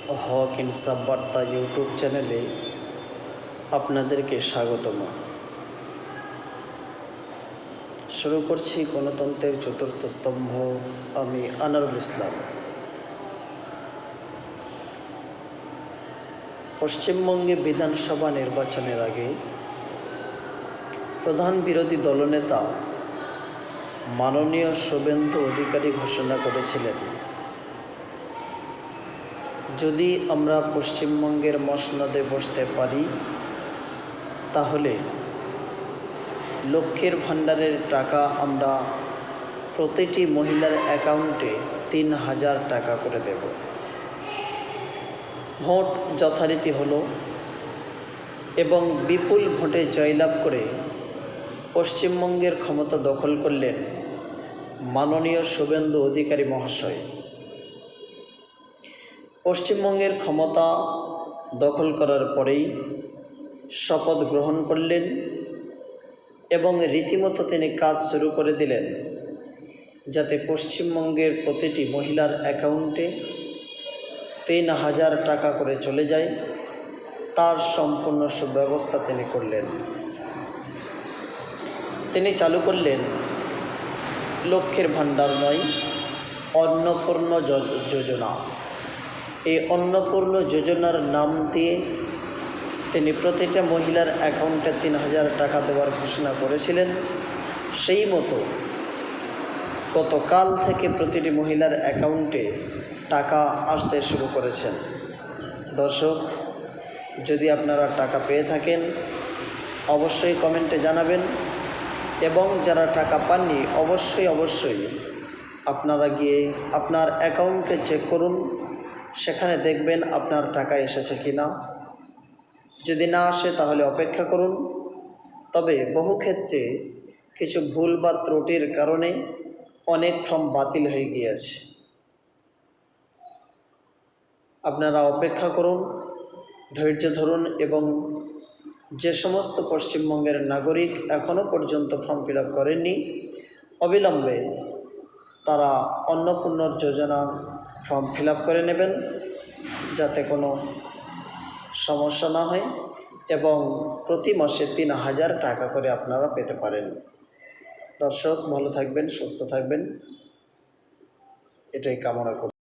হক ইনসাফ বার্তা ইউটিউব চ্যানেলে আপনাদেরকে স্বাগতম। শুরু করছি গণতন্ত্রের চতুর্থ স্তম্ভ, আমি আনারুল ইসলাম। পশ্চিমবঙ্গে বিধানসভা নির্বাচনের আগে প্রধান বিরোধী দলনেতা মাননীয় শুভেন্দু অধিকারী ঘোষণা করেছিলেন, যদি আমরা পশ্চিমবঙ্গের মসনদে বসতে পারি তাহলে লক্ষ্মীর ভাণ্ডারের টাকা আমরা প্রতিটি মহিলার অ্যাকাউন্টে ৩,০০০ টাকা করে দেব। ভোট যথারীতি হলো এবং বিপুল ভোটে জয়লাভ করে পশ্চিমবঙ্গের ক্ষমতা দখল করলেন মাননীয় শুভেন্দু অধিকারী মহাশয়। পশ্চিমবঙ্গের ক্ষমতা দখল করার পরেই শপথ গ্রহণ করলেন এবং রীতিমতো তিনি কাজ শুরু করে দিলেন যাতে পশ্চিমবঙ্গের প্রতিটি মহিলার অ্যাকাউন্টে ৩,০০০ টাকা করে চলে যায়, তার সম্পূর্ণ সুব্যবস্থা তিনি করলেন। তিনি চালু করলেন লক্ষ্মীর ভাণ্ডার নয়, অন্নপূর্ণ যোজনা। এই অন্নপূর্ণ যোজনার নাম দিয়ে তিনি প্রতিটা মহিলার অ্যাকাউন্টে ৩,০০০ টাকা দেওয়ার ঘোষণা করেছিলেন। সেই মতো গতকাল থেকে প্রতিটি মহিলার অ্যাকাউন্টে টাকা আসতে শুরু করেছেন। দর্শক, যদি আপনারা টাকা পেয়ে থাকেন অবশ্যই কমেন্টে জানাবেন, এবং যারা টাকা পাননি অবশ্যই আপনারা গিয়ে আপনার অ্যাকাউন্টে চেক করুন, সেখানে দেখবেন আপনার টাকা এসেছে কি না। যদি না আসে তাহলে অপেক্ষা করুন। তবে বহু ক্ষেত্রে কিছু ভুল বা ত্রুটির কারণে অনেক ফর্ম বাতিল হয়ে গিয়েছে। আপনারা অপেক্ষা করুন, ধৈর্য ধরুন, এবং যে সমস্ত পশ্চিমবঙ্গের নাগরিক এখনও পর্যন্ত ফর্ম ফিল আপ করেননি, অবিলম্বে তারা অন্নপূর্ণ যোজনা ফর্ম ফিল আপ করে নেবেন, যাতে কোনো সমস্যা না হয় এবং প্রতি মাসে ৩,০০০ টাকা করে আপনারা পেতে পারেন। দর্শক, ভালো থাকবেন, সুস্থ থাকবেন, এটাই কামনা করি।